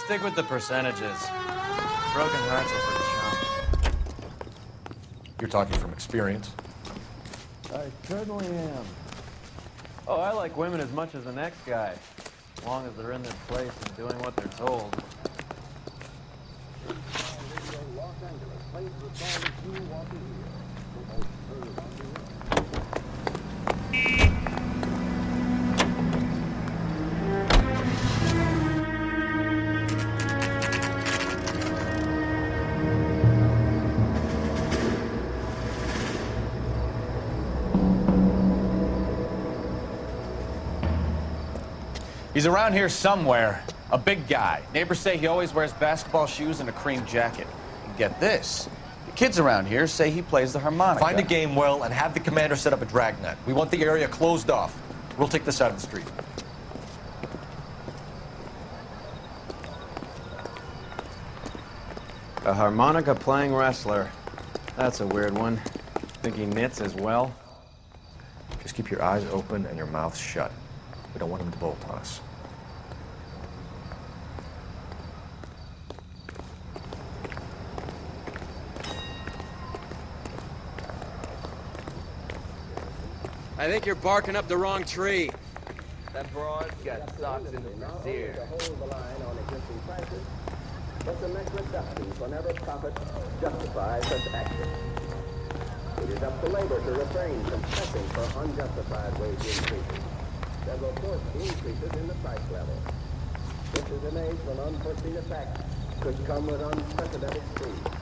Stick with the percentages. Broken hearts are for chump. You're talking from experience. I certainly am. Oh, I like women as much as the next guy. As long as they're in their place and doing what they're told. He's around here somewhere. A big guy. Neighbors say he always wears basketball shoes and a cream jacket. And get this. The kids around here say he plays the harmonica. Find a game well and have the commander set up a dragnet. We want the area closed off. We'll take this out of the street. A harmonica playing wrestler. That's a weird one. Think he knits as well? Just keep your eyes open and your mouth shut. We don't want him to bolt on us. I think you're barking up the wrong tree. That broad's got socks in the brassiere. Hold the line on existing prices, but to make reductions whenever profits justify such action. It is up to labor to refrain from pressing for unjustified wage increases that will force increases in the price level. This is an age when unforeseen effects could come with unprecedented speed.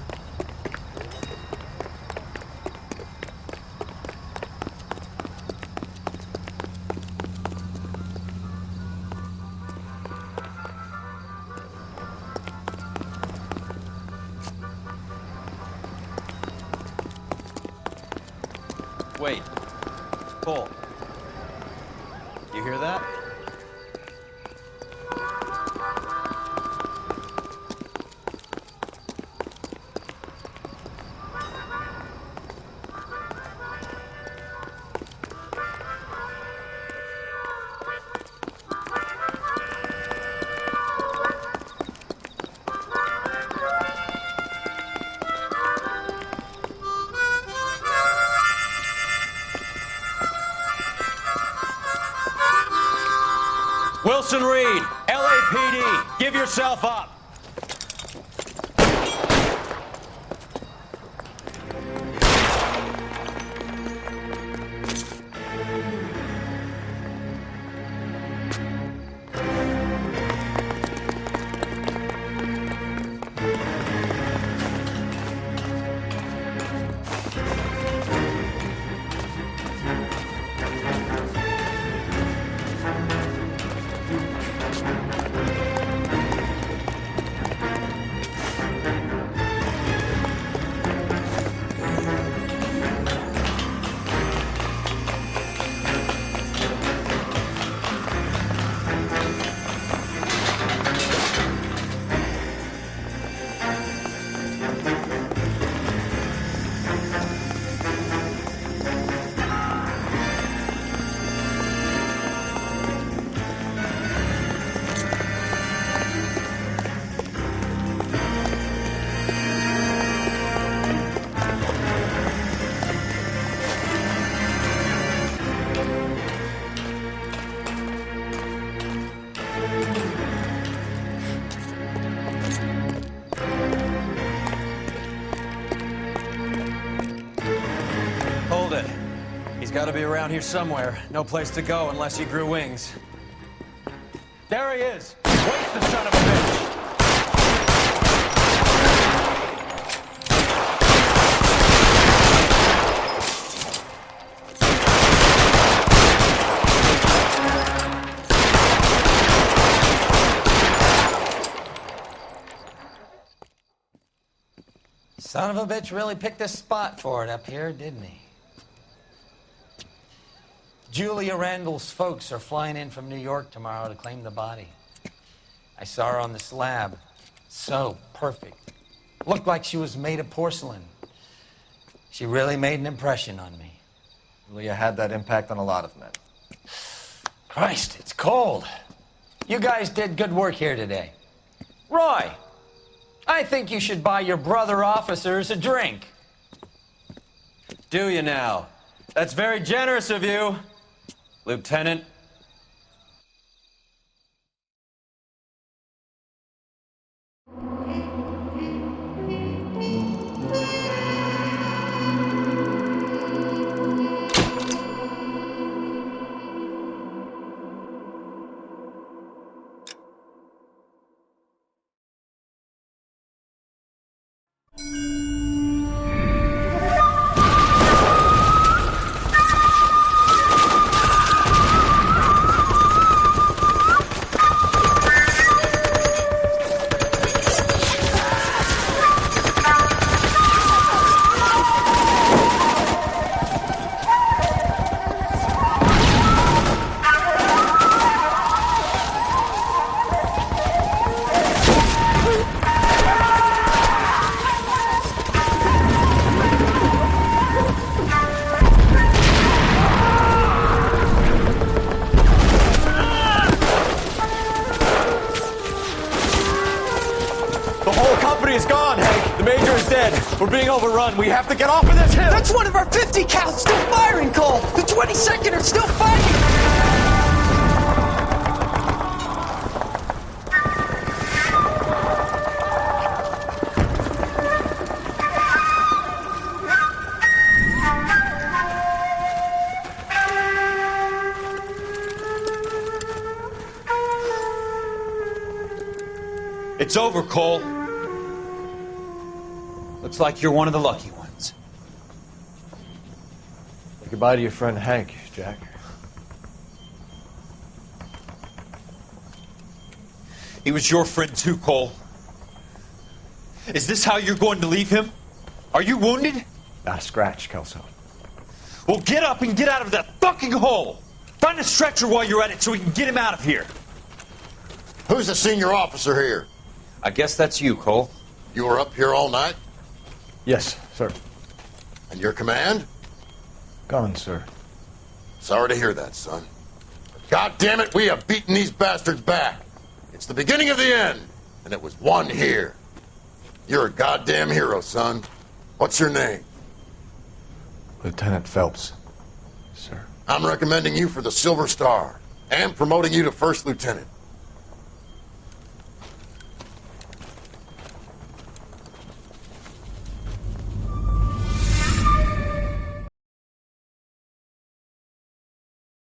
Wait. Cole. You hear that? Wilson Reed, LAPD, give yourself up. He's got to be around here somewhere. No place to go unless he grew wings. There he is! Waste the son of a bitch! Son of a bitch really picked this spot for it up here, didn't he? Julia Randall's folks are flying in from New York tomorrow to claim the body. I saw her on the slab. So perfect. Looked like she was made of porcelain. She really made an impression on me. Julia had that impact on a lot of men. Christ, it's cold. You guys did good work here today. Roy, I think you should buy your brother officers a drink. Do you now? That's very generous of you, Lieutenant. We're being overrun. We have to get off of this hill. That's one of our 50 cows still firing, Cole. The 22nd are It's over, Cole. Looks like you're one of the lucky ones. Say goodbye to your friend Hank, Jack. He was your friend too, Cole. Is this how you're going to leave him? Are you wounded? Not a scratch, Kelso. Well, get up and get out of that fucking hole! Find a stretcher while you're at it so we can get him out of here. Who's the senior officer here? I guess that's you, Cole. You were up here all night? Yes, sir. And your command? Gone, sir. Sorry to hear that, son. God damn it, we have beaten these bastards back. It's the beginning of the end, and it was one here. You're a goddamn hero, son. What's your name? Lieutenant Phelps, sir. I'm recommending you for the Silver Star and promoting you to first lieutenant.